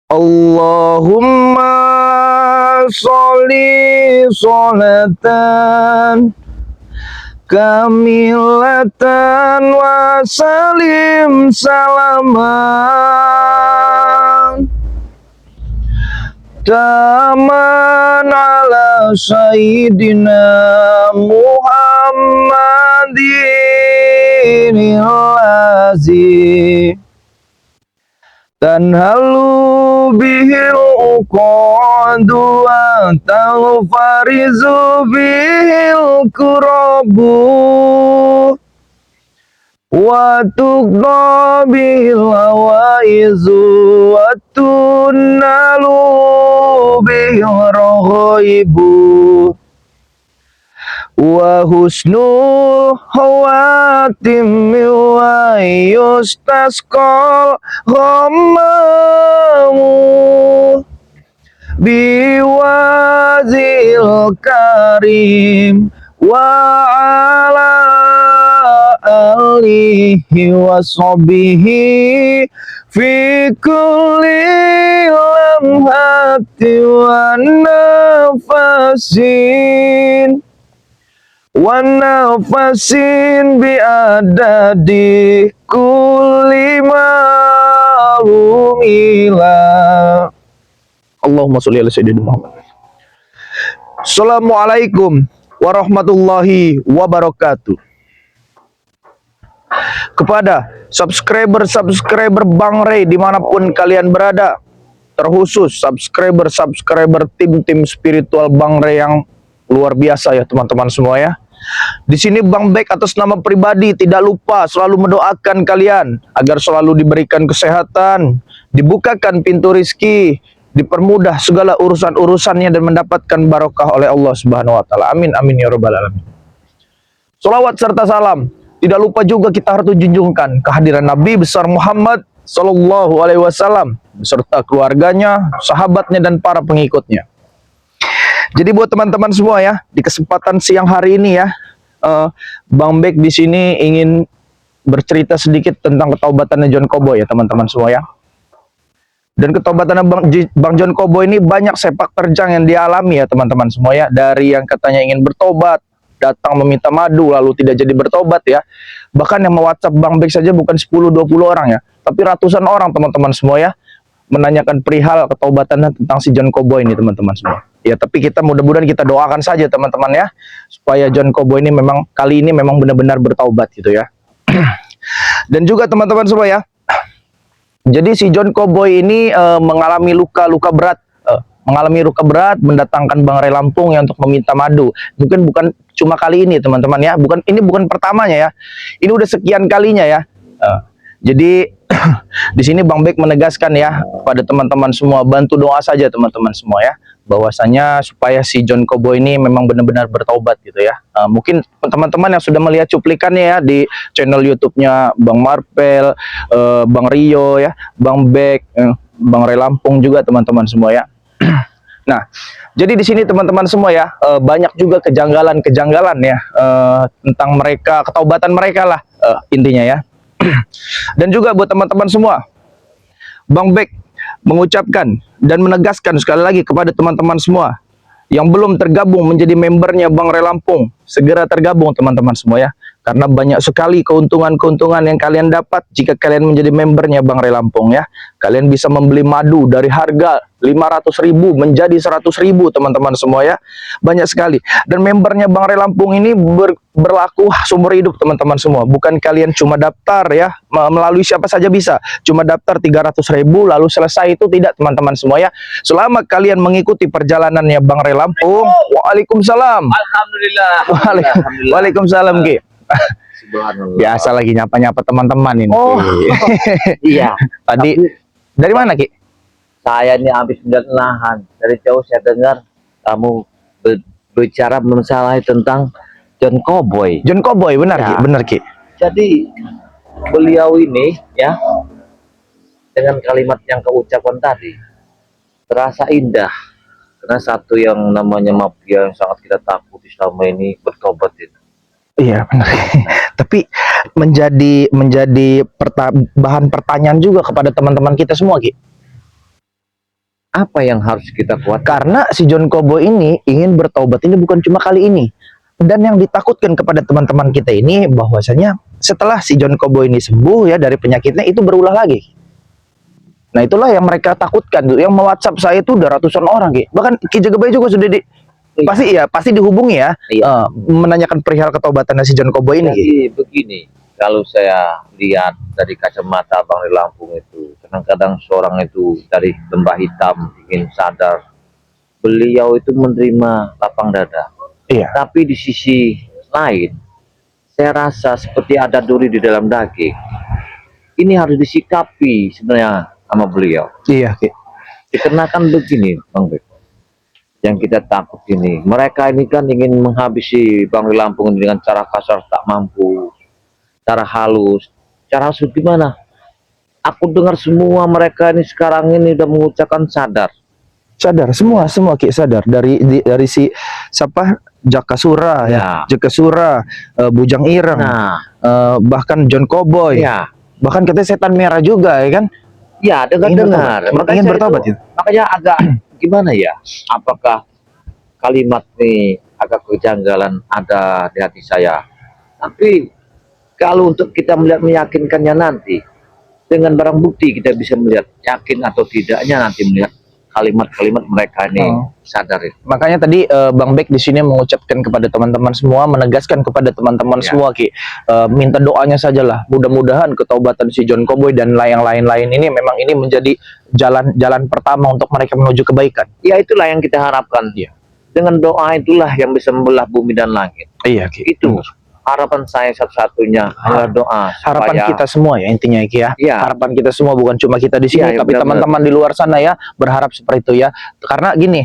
Allahumma sholli sholatan kamilatan wa salim salaman taman ala sayyidina Muhammadin ilazi tanhalu bihil uqadu wa taghfarizu bihil kurabu wa tuqda bihil hawaizu wa tunnalu bihil raghaibu wa husnul khawatim wa yustasqal ghammamu biwazil karim wa ala alihi wa sahbihi fi kulli lamhati wa nafasin wa nafasin bi adadi kulli ma'lumila. Allahumma sholli ala sayyidina Muhammad. Assalamualaikum warahmatullahi wabarakatuh. Kepada subscriber Bang Ray dimanapun kalian berada, terkhusus subscriber tim spiritual Bang Ray yang luar biasa ya teman-teman semua ya. Di sini Bang Bek atas nama pribadi tidak lupa selalu mendoakan kalian agar selalu diberikan kesehatan, dibukakan pintu rizki, dipermudah segala urusan-urusannya dan mendapatkan barokah oleh Allah Subhanahu wa taala. Amin amin ya rabbal alamin. Sholawat serta salam tidak lupa juga kita harus junjungkan kehadiran Nabi besar Muhammad sallallahu alaihi wasallam beserta keluarganya, sahabatnya dan para pengikutnya. Jadi buat teman-teman semua ya, di kesempatan siang hari ini ya, Bang Bek di sini ingin bercerita sedikit tentang ketaubatannya John Cowboy ya teman-teman semua ya. Dan ketaubatannya Bang John Cowboy ini banyak sepak terjang yang dialami ya teman-teman semua ya. Dari yang katanya ingin bertobat, datang meminta madu lalu tidak jadi bertobat ya. Bahkan yang me-WhatsApp Bang Bek saja bukan 10-20 orang ya, tapi ratusan orang teman-teman semua ya, menanyakan perihal ketaubatannya tentang si John Cowboy ini teman-teman semua. Ya tapi kita mudah-mudahan kita doakan saja teman-teman ya, supaya John Cowboy ini memang kali ini memang benar-benar bertaubat gitu ya. Dan juga teman-teman semua ya, jadi si John Cowboy ini mengalami luka berat, mendatangkan Bang Ray Lampung ya untuk meminta madu. Mungkin bukan cuma kali ini teman-teman ya, ini bukan pertamanya ya, ini udah sekian kalinya ya. Jadi di sini Bang Bek menegaskan ya kepada teman-teman semua, bantu doa saja teman-teman semua ya, bahwasanya supaya si John Cowboy ini memang benar-benar bertaubat gitu ya. Mungkin teman-teman yang sudah melihat cuplikannya ya di channel YouTube-nya Bang Marvel, Bang Rio ya, Bang Bek, Bang Ray Lampung juga teman-teman semua ya. Nah, jadi di sini teman-teman semua ya, banyak juga kejanggalan ya tentang mereka, ketaubatan mereka lah intinya ya. Dan juga buat teman-teman semua, Bang Bek mengucapkan dan menegaskan sekali lagi kepada teman-teman semua yang belum tergabung menjadi membernya Bang Ray Lampung, segera tergabung teman-teman semua ya, karena banyak sekali keuntungan-keuntungan yang kalian dapat jika kalian menjadi membernya Bang Ray Lampung ya. Kalian bisa membeli madu dari harga 500.000 menjadi 100.000 teman-teman semua ya, banyak sekali. Dan membernya Bang Ray Lampung ini berlaku seumur hidup teman-teman semua, bukan kalian cuma daftar ya, melalui siapa saja bisa, cuma daftar 300.000 lalu selesai, itu tidak teman-teman semua ya. Selama kalian mengikuti perjalanannya Bang Ray Lampung. Waalaikumsalam. Alhamdulillah. Waalaikumsalam Ki. Biasa lagi nyapa-nyapa teman-teman ini. Oh iya. Tadi dari mana Ki? Saya ini habis menahan, dari jauh saya dengar kamu berbicara mengenai tentang John Cowboy. John Cowboy, benar ya. Ki, benar Ki. Jadi beliau ini ya, dengan kalimat yang keucapan tadi terasa indah, karena satu yang namanya mafia yang sangat kita takuti selama ini bertobat itu. Iya benar. Tapi menjadi bahan pertanyaan juga kepada teman-teman kita semua Ki. Apa yang harus kita kuat? Karena si John Kobo ini ingin bertobat ini bukan cuma kali ini. Dan yang ditakutkan kepada teman-teman kita ini bahwasanya setelah si John Kobo ini sembuh ya dari penyakitnya itu berulah lagi. Nah itulah yang mereka takutkan. Yang WhatsApp saya itu udah ratusan orang, Ki. Bahkan Ki Jagabai juga sudah pasti dihubungi ya, Iya. menanyakan perihal ketobatan si John Kobo ini. Ki. Jadi begini, kalau saya lihat dari kacamata Bang di Lampung itu, kadang-kadang seorang itu dari lembah hitam ingin sadar, beliau itu menerima lapang dada. Iya. Tapi di sisi lain, saya rasa seperti ada duri di dalam daging. Ini harus disikapi sebenarnya sama beliau. Iya, Ki. Dikarenakan begini, Bang Bek. Yang kita takut ini, mereka ini kan ingin menghabisi Bang di Lampung dengan cara kasar tak mampu, cara halus gimana? Aku dengar semua mereka ini sekarang ini udah mengucapkan sadar. Sadar semua Ki sadar dari si siapa Jakasura Ya. Jakasura, Bujang Ireng, Nah, bahkan John Koboy, ya, bahkan katanya setan merah juga ya kan. ya dengar-dengar. Ingin bertobat ya. Makanya agak gimana ya? Apakah kalimat ini agak kejanggalan ada di hati saya? Tapi kalau untuk kita melihat meyakinkannya nanti dengan barang bukti kita bisa melihat yakin atau tidaknya nanti melihat kalimat-kalimat mereka ini sadar itu. Makanya tadi Bang Bek di sini mengucapkan kepada teman-teman semua, menegaskan kepada teman-teman Ya. semua Ki, minta doanya sajalah. Mudah-mudahan ketobatan si John Koboy dan yang lain-lain ini memang ini menjadi jalan pertama untuk mereka menuju kebaikan. Ya itulah yang kita harapkan. Iya. Dengan doa itulah yang bisa membelah bumi dan langit. Iya Ki. Itu harapan saya satu-satunya adalah doa. Harapan supaya- kita semua ya intinya Ki ya. Iya. Harapan kita semua bukan cuma kita di sini Iya, tapi benar-benar. teman-teman di luar sana ya berharap seperti itu ya. Karena gini,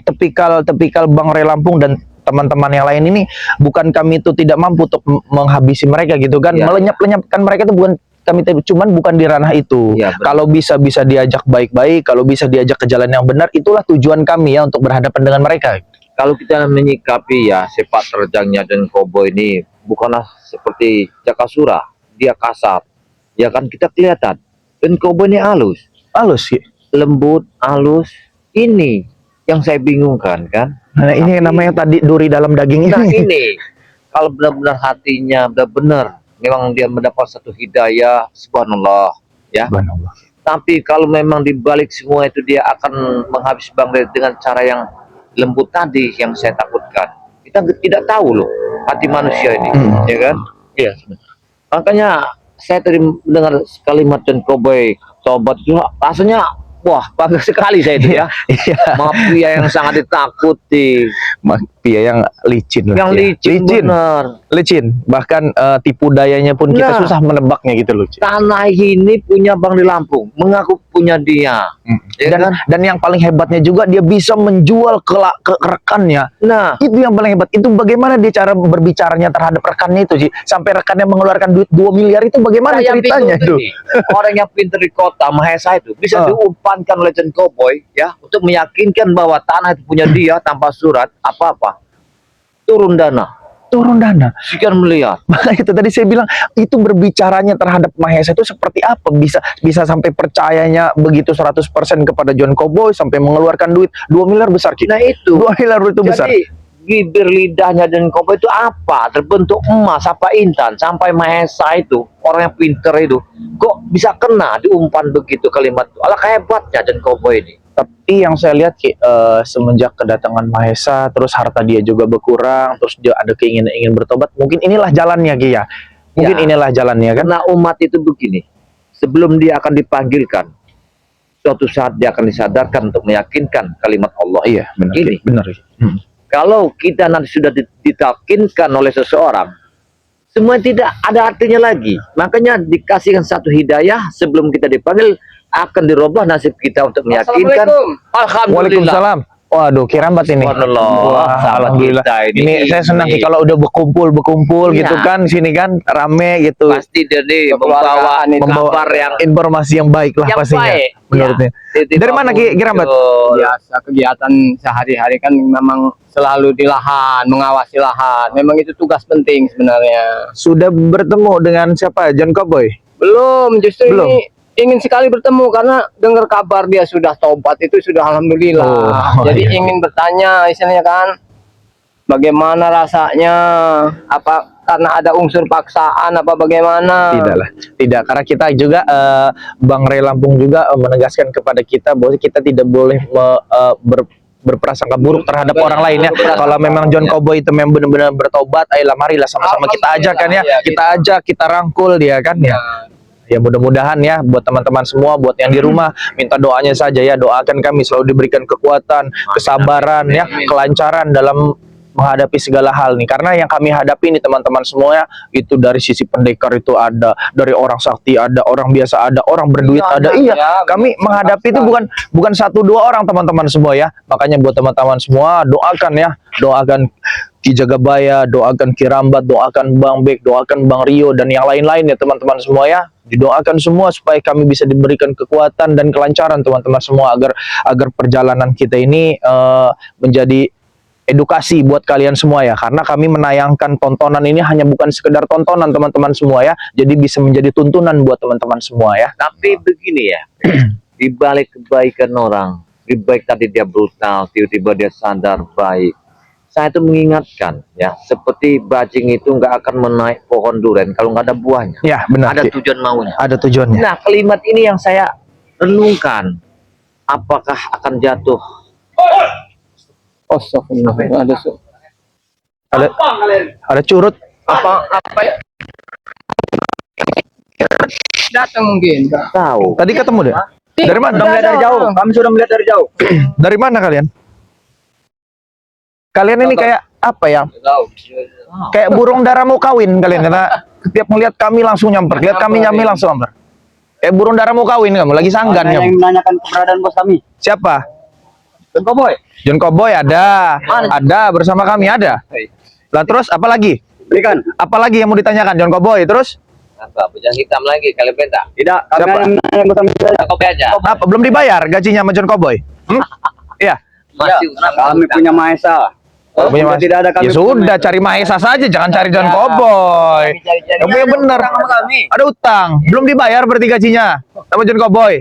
tipikal Bang Ray Lampung dan teman-teman yang lain ini bukan kami itu tidak mampu untuk menghabisi mereka gitu kan. Iya. Melenyap-lenyapkan mereka itu bukan kami cuman bukan di ranah itu. Iya, benar. Kalau bisa diajak baik-baik, kalau bisa diajak ke jalan yang benar, itulah tujuan kami ya untuk berhadapan dengan mereka. Kalau kita menyikapi ya sepak terjangnya dan Koboy ini bukanlah seperti Jakasura, dia kasar, ya kan kita kelihatan. Dan Koboy ini halus, Halus Ki. lembut, halus. Ini yang saya bingungkan kan. Nah, ini namanya tadi duri dalam daging Nah ini. ini kalau benar-benar hatinya benar-benar memang dia mendapat satu hidayah, subhanallah, ya. Subhanallah. Tapi kalau memang dibalik semua itu dia akan menghabis Bang Ray dengan cara yang lembut tadi yang saya takutkan. Kita tidak tahu loh hati manusia ini, ya kan? Iya. Makanya saya tadi mendengar kalimat John Koboy tobat itu rasanya wah bangga sekali saya itu ya. Iya. Mafia yang sangat ditakuti, Mafia yang licin lah. yang ya. licin benar. Licin. Bahkan tipu dayanya pun kita Nah. susah menebaknya gitu loh. Ci. Tanah ini punya Bang di Lampung, mengaku punya dia. Ya Dan kan? dan yang paling hebatnya juga dia bisa menjual ke rekannya. Nah, Itu yang paling hebat. Itu bagaimana dia cara berbicaranya terhadap rekannya itu sih. Sampai rekannya mengeluarkan duit 2 miliar itu bagaimana yang ceritanya bingung itu? ini, orang yang pintar di kota Mahesa itu bisa diumpankan oleh John Koboy ya untuk meyakinkan bahwa tanah itu punya dia tanpa surat apa-apa. Turun dana Turun dana. sekian miliar. Maka itu tadi saya bilang itu berbicaranya terhadap Mahesa itu seperti apa bisa sampai percayanya begitu 100% kepada John Koboy sampai mengeluarkan duit 2 miliar besar Ki. Nah itu. 2 miliar itu besar. Jadi bibir lidahnya John Koboy itu apa? Terbentuk emas apa intan sampai Mahesa itu orang yang pintar itu kok bisa kena diumpan begitu kalimat itu. Alangkah hebatnya John Koboy ini. Tapi yang saya lihat Ki, semenjak kedatangan Mahesa, terus harta dia juga berkurang, terus dia ada keinginan ingin bertobat. Mungkin inilah jalannya Ki ya. Mungkin Ya. inilah jalannya kan. Karena umat itu begini, sebelum dia akan dipanggilkan, suatu saat dia akan disadarkan untuk meyakinkan kalimat Allah. Iya, benar. Ini. Ki. Benar. Ki. Kalau kita nanti sudah ditakinkan oleh seseorang, semua tidak ada artinya lagi. Makanya dikasihkan satu hidayah sebelum kita dipanggil, akan dirubah nasib kita untuk meyakinkan. Alhamdulillah. Waalaikumsalam. Waduh, kirambat ini. Subhanallah. Wah, Sahabat alhamdulillah. kita Ini saya senang Ki kalau udah berkumpul Iya. gitu kan, sini kan rame gitu. Pasti dia nih membawa kabar yang informasi yang baik lah yang pastinya. baik. Menurutnya. Ya. Dari mana Ki Kirambat? Biasa kegiatan sehari-hari kan memang selalu di lahan, mengawasi lahan. Memang itu tugas penting sebenarnya. Sudah bertemu dengan siapa? John Koboy? Belum, justru Belum. ini ingin sekali bertemu karena dengar kabar dia sudah tobat itu sudah alhamdulillah. Oh, Jadi iya. ingin bertanya istilahnya kan, bagaimana rasanya? Apa karena ada unsur paksaan apa bagaimana? Tidak lah, tidak, karena kita juga Bang Ray Lampung juga menegaskan kepada kita bahwa kita tidak boleh berprasangka buruk terhadap orang lain ya. Kalau memang John Cowboy itu memang benar-benar bertobat, ayolah marilah sama-sama kita ajak kan ya, kita ajak, kita rangkul dia kan ya. Ya mudah-mudahan ya buat teman-teman semua, buat yang di rumah, minta doanya saja ya, doakan kami selalu diberikan kekuatan, kesabaran ya, kelancaran dalam menghadapi segala hal nih, karena yang kami hadapi ini teman-teman semuanya itu dari sisi pendekar itu ada, dari orang sakti ada, orang biasa ada, orang berduit ada. Iya, kami menghadapi itu bukan satu dua orang teman-teman semua ya. Makanya buat teman-teman semua doakan ya, doakan Ki Jagabaya, doakan Ki Rambat, doakan Bang Bek, doakan Bang Rio dan yang lain-lain ya teman-teman semua ya. Didoakan semua supaya kami bisa diberikan kekuatan dan kelancaran teman-teman semua, agar perjalanan kita ini menjadi edukasi buat kalian semua ya, karena kami menayangkan tontonan ini hanya bukan sekedar tontonan teman-teman semua ya, jadi bisa menjadi tuntunan buat teman-teman semua ya. Tapi begini ya, di balik kebaikan orang, di baik tadi dia brutal, tiba-tiba dia sadar baik. Saya itu mengingatkan ya, seperti bajing itu nggak akan menaik pohon durian kalau nggak ada buahnya. Ya benar. Ada tujuan maunya. Ada tujuannya. Nah, kalimat ini yang saya renungkan, apakah akan jatuh? Oh, Ada curut. apa ya? Datang mungkin. Tahu. Tadi ketemu deh. Dari mana? Sudah melihat dari jauh. Kami sudah melihat dari jauh. Dari mana kalian? Kalian ini kayak apa ya? Kayak burung dara mau kawin kalian, karena setiap melihat kami langsung nyamper, lihat kami nyampe langsung nyamper. Kayak burung dara mau kawin kamu, lagi sanggan Ada kamu. yang menanyakan keberadaan bos kami. Siapa? John Cowboy. John Cowboy ada bersama kami ada. Lah terus apa lagi? Berikan. Apa lagi yang mau ditanyakan John Cowboy? Terus Apa? Bujang hitam lagi kalian minta? Tidak, kami Siapa? hanya menanyakan bos kami saja. Kopi aja. apa? Belum dibayar gajinya sama John Cowboy? Iya. Masih Kami punya Mahesa. Oh, punya Jika Mas- tidak ada kami ya punya sudah, Mahesa. cari Mahesa saja, jangan cari John Cowboy. Kamu yang bener. Ada utang, belum dibayar berarti gajinya sama John Cowboy.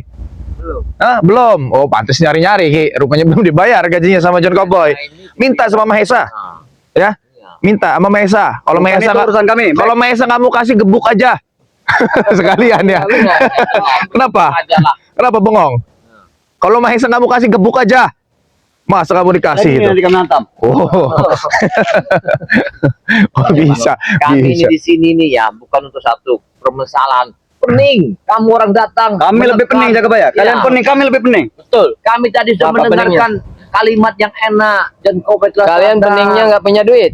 Hah, belum. Oh, pantas nyari-nyari, Ki. Rupanya belum dibayar gajinya sama John Cowboy. Minta sama Mahesa. Ya. Minta sama Mahesa. Kalau Bukan Mahesa itu urusan kami. kalau Mahesa nggak mau kasih, gebuk aja. Sekalian ya. Kenapa? Kenapa bengong? Kalau Mahesa nggak mau kasih, gebuk aja. Masa kamu dikasih Ini itu? nanti kami hantam. Oh. Oh, bisa. Kami Bisa. ini di sini nih ya, bukan untuk satu permasalahan. Pening, kamu orang datang. Kami lebih pening Jagabaya. Kalian Ya. pening, kami lebih pening. Betul. Kami tadi sudah Apa mendengarkan kalimat yang enak dan kau telah Kalian sadar. peningnya nggak punya duit.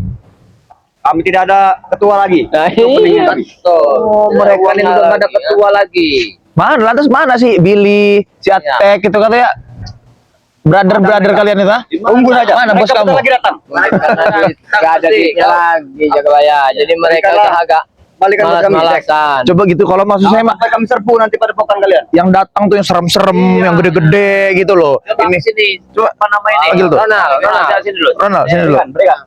Kami tidak ada ketua lagi. Nah, Itu peningnya kami. Betul. mereka Kalian udah nggak ada lagi, ya. ketua lagi. Mana? Lantas mana sih Billy, si Atek itu katanya brother kalian itu? Ah? Tunggu saja. Mana bos Mereka kamu? bentar lagi datang. nggak ada duitnya lagi Jagabaya. Jadi mereka Berikanlah. udah agak Balikan bos kami. Cek. malas-malasan. Coba gitu kalau maksud saya mah Sampai kami serbu nanti pada pokan kalian. yang datang tuh yang serem-serem, yang gede-gede gitu loh. Coba Ini sini. Coba. Apa namanya ini? Panggil tuh. Ronald, sini dulu. Ronald, sini dulu. Berikan.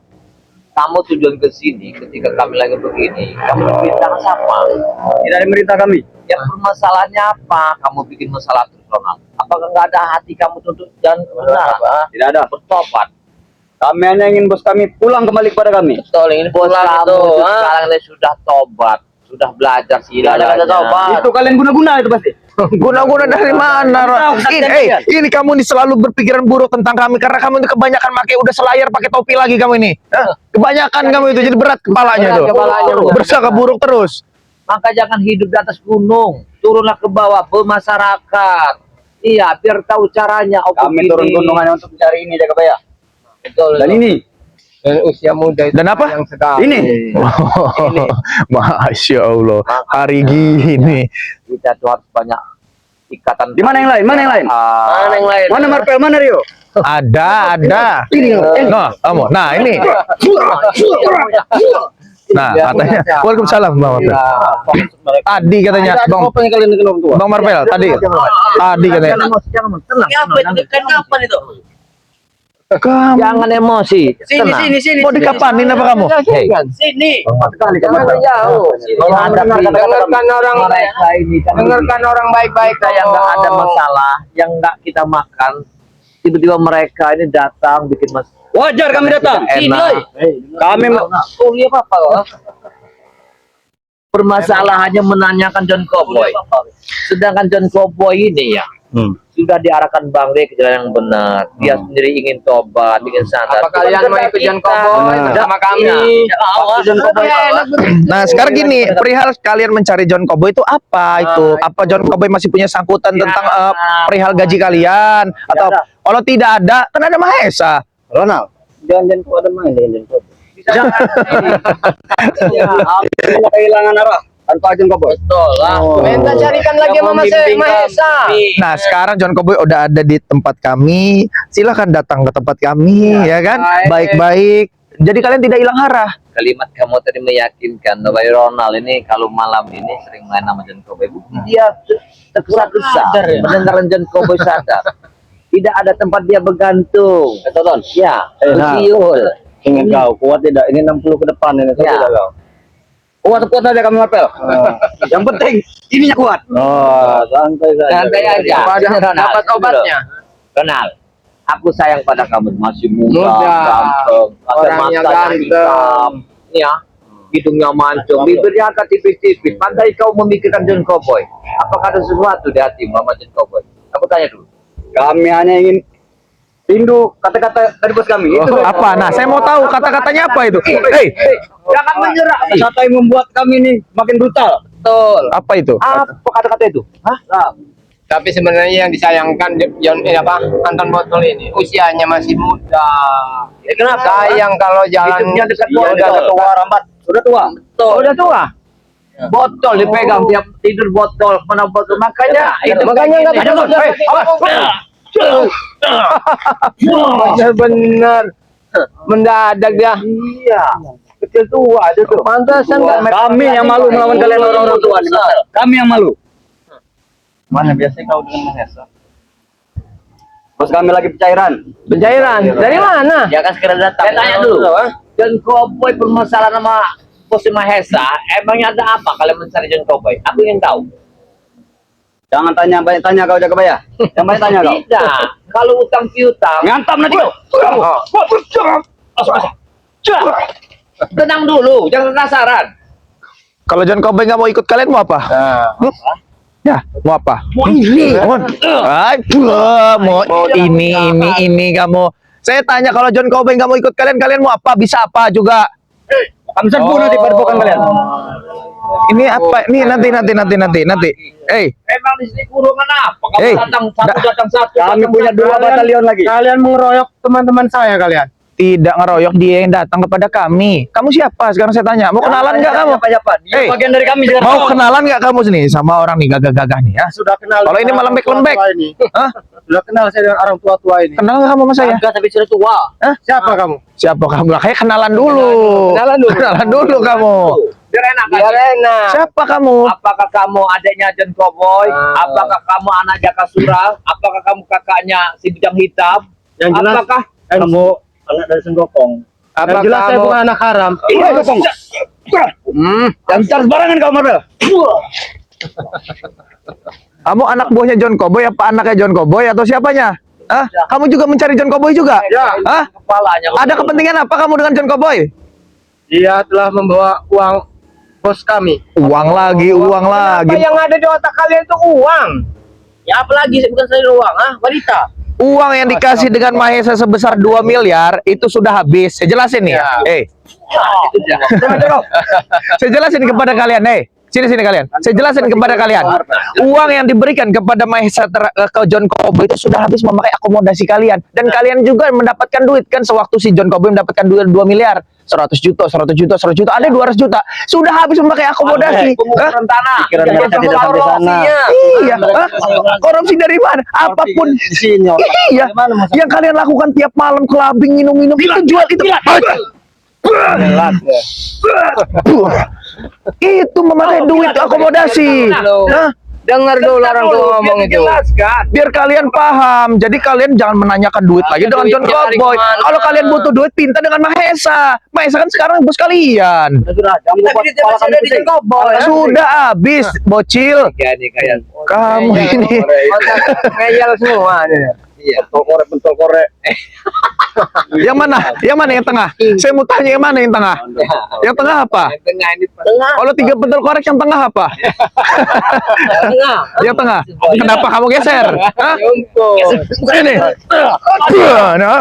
Kamu tujuan ke sini ketika kami lagi begini, kamu bintang siapa? Tidak ada merintah kami. Yang permasalahannya apa? Kamu bikin masalah terus, Ronald. Apakah nggak ada hati kamu untuk dan benar? Tidak ada. Bertobat. Kami hanya ingin bos kami pulang kembali kepada kami. Betul, ini bos Pulang kamu itu, itu ah. sekarang ini sudah tobat, sudah belajar sih. Tidak ada kata tobat. Itu kalian guna-guna itu pasti. Guna-guna dari mana? Tahu, Ini, kalian. ini kamu nih selalu berpikiran buruk tentang kami karena kamu itu kebanyakan pakai udah selayar pakai topi lagi kamu ini. Hah? Kebanyakan kamu itu jadi berat kepalanya Berat tuh. kepalanya, benar. Bersaka buruk terus. Maka jangan hidup di atas gunung, turunlah ke bawah, bermasyarakat. Iya, biar tahu caranya. Oh, Kami begini. turun gunung hanya untuk mencari ini Jagabaya. Betul. Dan ini. Dan usia muda itu Dan apa? yang sekali. Ini. Masya Allah. Hari gini. Kita tuh harus banyak ikatan. Di mana yang lain? Mana yang lain? Mana yang lain? Mana Marvel? Mana Rio? Ada. Nah, kamu. Nah, ini. Nah, katanya. Waalaikumsalam, Bang Marvel. Tadi katanya, Bang. Bang Marvel, tadi. Tadi katanya. Tenang. Apa itu? Kapan itu? Kamu Jangan emosi. Tenang. Sini. mau dikapanin apa kamu? Hei, Sini. Jangan jauh. menghadapi Dengarkan orang mereka ini kan dengarkan orang baik-baik kita yang nggak ada masalah, yang nggak kita makan, tiba-tiba mereka ini datang bikin masalah. Wajar kami datang. Sini, Kami oh iya apa permasalahannya menanyakan John Cowboy. Sedangkan John Cowboy ini ya sudah diarahkan Bang Rey ke jalan yang benar. Dia sendiri ingin tobat, ingin sadar. Apa kalian mau ikut John Cowboy bersama kami? John Cowboy. Nah sekarang gini, perihal kalian mencari John Cowboy itu apa itu? Apa John Cowboy masih punya sangkutan tentang perihal gaji kalian? Atau kalau tidak ada, kan ada Mahesa. Ronald. Jangan kepada main dengan John Cowboy. Aku kehilangan arah tanpa John Cowboy. Betul lah. Minta carikan lagi sama Mahesa. Nah sekarang John Cowboy udah ada di tempat kami. Silahkan datang ke tempat kami, ya kan? Baik-baik. Jadi kalian tidak hilang arah. Kalimat kamu tadi meyakinkan bahwa Ronald ini kalau malam ini sering main sama John Cowboy. Dia tergesa-gesa mendengar John Cowboy sadar. Tidak ada tempat dia bergantung. Tonton. Ya, Nah. siul. Ingin kau kuat tidak? Ini 60 ke depan ini Ya. tidak kau. Kuat aja kami ngapel. Yang penting ininya kuat. Oh, santai saja. Santai aja. Sini, Ronald. Dapat Sini, obatnya. Ronald, aku sayang pada kamu, masih muda, Muda. ganteng, ada Orangnya matanya ganteng. hitam, ya, hidungnya mancung, bibirnya agak tipis-tipis. Pandai kau memikirkan John Cowboy. Apakah ada sesuatu di hatimu sama John Cowboy? Aku tanya dulu. Kami hanya ingin rindu kata-kata dari bos kami. Itu Apa? Nah saya mau tahu kata-katanya apa itu. Hei, Jangan menyerah. kata yang membuat kami ini makin brutal. Betul. apa itu? Apa kata-kata itu? Hah? Tapi sebenarnya yang disayangkan John Anton Botol ini usianya masih muda. Ya, kenapa? Sayang kalau jalan Hidupnya dekat Iya, botol. udah tua rambat. Sudah tua. Udah tua. Botol dipegang tiap tidur botol, mana botol. Makanya itu Makanya nggak ada bisa. Benar-benar mendadak dia. Iya. Kecil tua aja tuh. Pantasan nggak Kami yang malu melawan kalian orang-orang tua. Kami yang malu. Mana biasanya kau dengan Mahesa? Bos kami lagi pencairan. pencairan. Dari mana? Ya kan sekarang datang. Saya tanya dulu. John Cowboy permasalahan sama Bos Mahesa, emangnya ada apa kalian mencari John Cowboy? Aku ingin tahu. Jangan tanya banyak tanya kau jaga bayar. Yang banyak tanya kau. Tidak. Kalau utang piutang, Ngantam nanti kau. tenang dulu, jangan kasaran. Kalau John Cowboy nggak mau ikut kalian mau apa? Ya, mau apa? Mau ini. Mau ini kamu. Saya tanya kalau John Cowboy nggak mau ikut kalian, kalian mau apa? Bisa apa juga? Kami serbu nanti padepokan kalian. Ini apa? Ini nanti. Emang di sini kurungan apa? Kamu Hey, datang satu. Kami punya 2 batalion lagi. Kalian mengeroyok teman-teman saya kalian. tidak ngeroyok, dia yang datang kepada kami. Kamu siapa? Sekarang saya tanya. Mau kenalan nggak kamu? Siapa? Dia Hey, bagian dari kami sekarang. mau kenalan nggak kamu sini sama orang nih gagah-gagah nih? Ya? Sudah kenal. Kalau ini malah lembek-lembek. Hah? Sudah kenal saya dengan orang tua-tua ini. Kenal nggak kamu sama saya? Enggak, tapi sudah tua. Siapa kamu? Siapa kamu? Lah, kayak kenalan dulu. Kenalan dulu kamu. Biar enak kan? Biar enak. Siapa kamu? Apakah kamu adiknya John Cowboy? Apakah kamu anak Jaka Surah? Apakah kamu kakaknya si Bujang Hitam? Yang jelas Apakah Kamu anak dari Senggokong. Apa jelas saya bukan anak haram. Iya, Gopong. Jangan bicara sembarangan kau, Marvel. Kamu anak buahnya John Cowboy apa anaknya John Cowboy atau siapanya? Hah? Kamu juga mencari John Cowboy juga? Ya. Hah? kepalanya? Ada kepentingan apa kamu dengan John Cowboy? Dia telah membawa uang bos kami. Uang lagi. Apa yang ada di otak kalian itu uang? Ya apalagi bukan saya uang, wanita. Uang yang dikasih dengan Mahesa sebesar 2 miliar itu sudah habis. Saya jelasin nih. Ya. Itu dia. Saya jelasin kepada kalian. Sini kalian. Saya jelasin kepada kalian. Uang yang diberikan kepada Mahesa ke John Cowboy itu sudah habis memakai akomodasi kalian. Dan kalian juga mendapatkan duit kan sewaktu si John Cowboy mendapatkan duit 2 miliar. 100 juta, ada 200 juta. Sudah habis memakai akomodasi. Pengukuran tanah. Pikiran mereka tidak sampai sana. Iya. Korupsi dari mana? Apapun. Di sini. Iya. Yang kalian lakukan tiap malam clubbing, minum-minum itu jual itu. Itu memakai duit akomodasi. Hah? Dengar dulu orang tua ngomong itu. Biar kalian paham. Jadi kalian jangan menanyakan duit lagi dengan John duitnya dari Cowboy. mana? Kalau kalian butuh duit, pinta dengan Mahesa. Mahesa kan sekarang bos kalian. Sudah, jangan buat kepala kami pusing. Sudah habis, bocil. Kamu ini. Ngeyel semua nih. Iya, pentol korek. Yang mana? Yang mana yang tengah? Saya mau tanya yang mana yang tengah? Yang tengah apa? Tengah ini tengah. Kalau 3 pentol korek yang tengah apa? Tengah. Yang tengah. Kenapa kamu geser? Hah? Ini. Nah.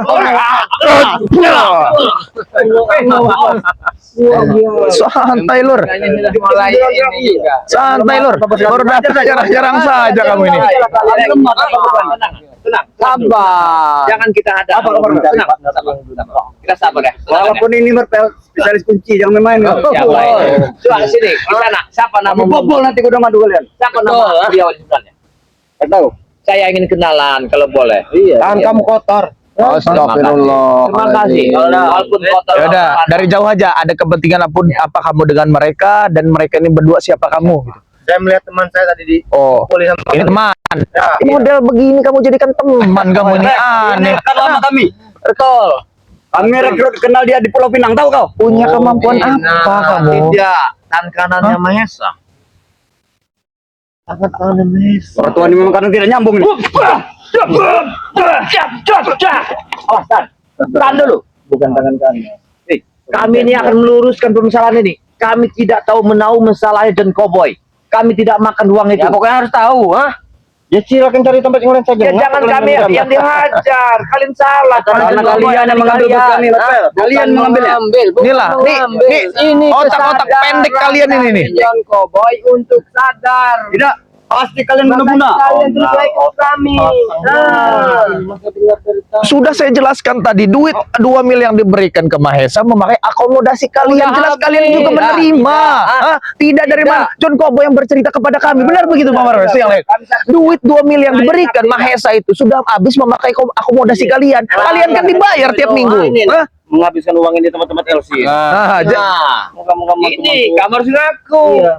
Santai lur. Mulai ini juga. Santai lur. Baru datang jarang-jarang saja kamu ini. Tenang. Sabar. Jangan kita ada. Tenang. Kita sabar ya. Walaupun ini Marpel spesialis kunci, jangan main-main. Ya baik. Coba sini, di sana. Siapa nama Bobol nanti kuda madu kalian. Siapa nama beliau sebenarnya? Enggak tahu. Saya ingin kenalan kalau boleh. Iya. Tangan kamu kotor. Astagfirullah. Terima kasih. Walaupun kotor. Ya udah, dari jauh aja. Ada kepentingan apa kamu dengan mereka dan mereka ini berdua siapa kamu? Gitu. Saya melihat teman saya tadi di Oh, ini teman. Model begini kamu jadikan teman kamu ini aneh. Kan lama kami. Betul. Kami rekrut kenal dia di Pulau Pinang, tahu kau? Punya kemampuan apa kamu? Tidak. Tangan kanannya Mahesa. Tangan kanan Mahesa. Pertuan ini memang karena tidak nyambung nih. Awas, tahan dulu. Bukan tangan kanan. Kami ini akan meluruskan permasalahan ini. Kami tidak tahu menahu masalahnya John Cowboy. Kami tidak makan uang itu. Ya pokoknya harus tahu, ha? Ya silakan cari tempat yang lain saja. Ya jangan kami yang dihajar. Kalian salah. Karena kalian yang mengambil bos kami, Marpel. Kalian mengambilnya. Inilah, nih otak-otak pendek kalian ini nih. John Cowboy untuk sadar. Tidak, pasti kalian guna-guna. Kalian terus baik kami. Sudah saya jelaskan tadi, duit 2 miliar yang diberikan ke Mahesa memakai akomodasi kalian. Udah Jelas habis. kalian juga menerima. Tidak. Hah? Tidak dari mana? John Cowboy yang bercerita kepada kami. Benar begitu Pak Marwes? Yang lain. Duit 2 miliar yang diberikan Mahesa itu sudah habis memakai akomodasi kalian. Kalian kan dibayar tiap minggu. Hah? Menghabiskan uang ini tempat-tempat LC. Nah, Ini kamu harus ngaku. Iya,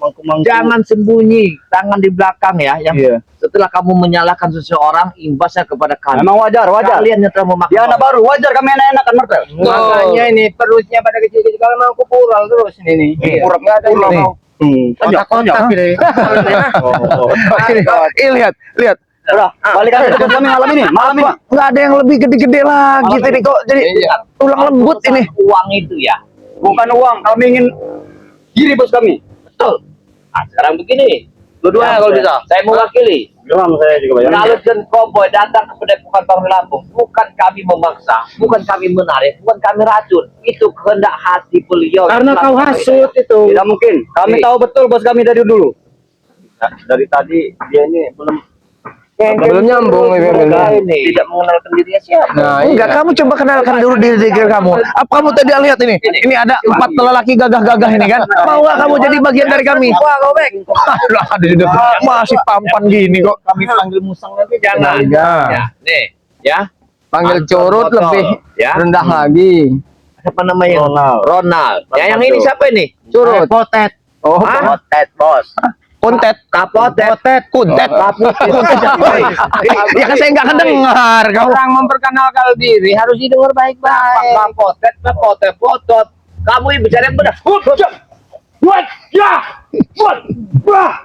mangku-mangku. Jangan sembunyi. Tangan di belakang ya. Yang Iya. setelah kamu menyalahkan seseorang, imbasnya kepada kami. Memang wajar. Kalian yang telah memakai. Dia anak baru, wajar kami enak-enak kan Marpel. Makanya ini perutnya pada kecil-kecil kalau mau kupural terus ini. Kurang Nggak ada Nih. ini. Kotak-kotak ini. Lihat, lihat. Udah, balik ke kami malam ini. Malam ini. Nggak ada yang lebih gede-gede lagi tadi kok. Jadi tulang lembut ini. Uang itu ya. Bukan uang, kami ingin diri bos kami. Betul. Nah, sekarang begini. Dua-duanya kalau bisa. Saya mewakili. Geram saya juga bayar. Kalau John Cowboy datang ke Padepokan Bang Lampung, bukan kami memaksa, bukan kami menarik, bukan kami racun. Itu kehendak hati beliau. Karena kau hasut itu. Tidak mungkin. Kami Oke. tahu betul bos kami dari dulu. Dari tadi dia ini Belum nyambung ini. Tidak mengenalkan dirinya siapa. Nah, Enggak, kamu coba kenalkan dulu diri kamu. Apa kamu tadi lihat ini? Ini ada 4 lelaki gagah-gagah ini kan? Mau nggak kamu jadi bagian dari kami? Aduh, masih tampan gini kok. Kami panggil musang nanti jangan. Nah, Ya, nih, ya. panggil curut lebih Ya. rendah lagi. Siapa namanya? Ronald. Ya, yang ini siapa ini? Curut. Potet. Oh, Hah? Potet, bos. Kuntet, Kapotet. kuntet. Ya kan saya nggak kedengar kau. orang memperkenalkan diri harus didengar baik-baik. Kapotet, kapotet, potot. Kamu ini bicara yang benar. Buat, ya, buat,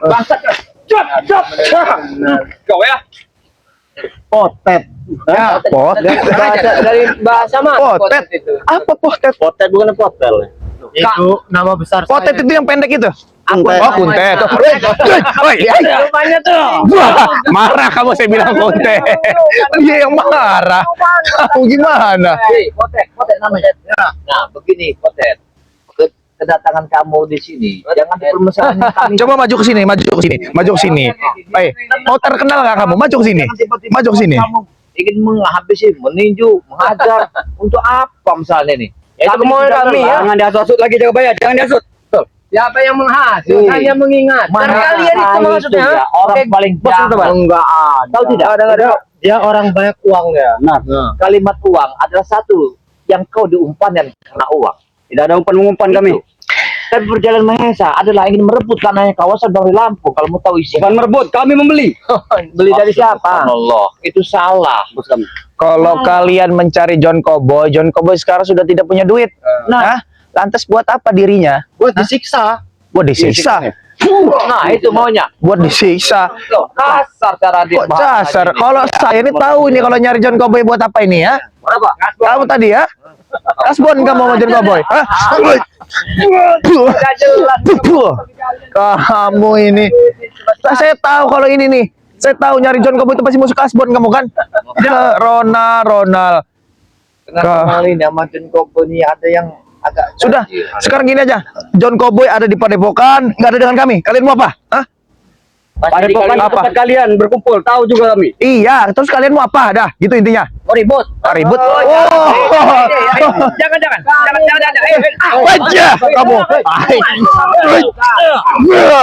bangsat. Kau ya. potet. Ya, potet. Dari bahasa mana? Potet. itu? Apa potet? Potet bukan potel. Itu nama besar Potet itu yang pendek itu. Kuntet. Oh, kuntet. Woi, Rupanya tuh. wah, marah kamu saya bilang kuntet. Dia yang marah. Kamu gimana? Potet namanya. Nah, begini, Potet. Kedatangan kamu di sini, jangan dipermasalahkan kami. Coba maju ke sini, maju ke sini, maju ke sini. Mau terkenal nggak kamu? Maju ke sini, maju ke sini. Kamu ingin menghabisi, meninju, mengajar untuk apa misalnya nih? Ya, itu kemauan kami ya. Jangan dihasut lagi jaga bayar, jangan dihasut. Siapa yang menghasut? Hanya mengingat. Mana kalian itu kali maksudnya. itu ya, orang paling jahat. Enggak ada. Tahu tidak? Dia orang banyak uang ya. Nah, Kalimat uang adalah satu yang kau diumpankan karena uang. tidak ada umpan-umpan kami. Tapi perjalanan Mahesa adalah ingin merebut tanahnya kawasan dari Lampung. Kalau mau tahu isi. Bukan merebut, kami membeli. Beli dari siapa? Allah, itu salah. Bos kami. Kalau kalian mencari John Cowboy sekarang sudah tidak punya duit. Nah, lantas buat apa dirinya? Buat disiksa. Buat disiksa. Nah, itu maunya. Buat disiksa. Loh, kasar cara dia. Kok dasar? Kalau saya ini tahu ini kalau nyari John Cowboy buat apa ini ya? Berapa? Kamu tadi ya? Kasbon kamu sama John Cowboy? Hah? Kamu ini. Saya tahu kalau ini nih. Saya tahu nyari John Cowboy itu pasti musuh Kasbon kamu kan? Ronald. Kenapa ini sama John Cowboy ini ada yang agak Sudah, sekarang gini aja. John Cowboy ada di Padepokan, nggak ada dengan kami. Kalian mau apa? Hah? Padepokan apa? tempat kalian berkumpul, tahu juga kami. Iya, terus kalian mau apa? Dah, gitu intinya. Oh, ribut. Ribut. Jangan. Aja kamu.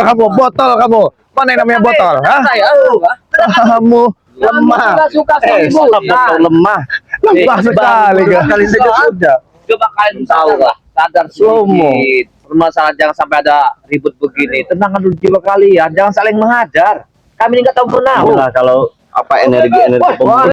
Kamu botol kamu. Mana yang namanya botol? Hah? Kamu lemah. Suka ribut. Lemah. Lemah sekali kan. Kali saja sudah. Coba kalian tahu lah. Sadar sedikit. Permasalahan jangan sampai ada ribut begini. Tenangkan dulu jiwa kalian. Jangan saling menghajar. Kami ini nggak tahu menahu. Kalau apa energi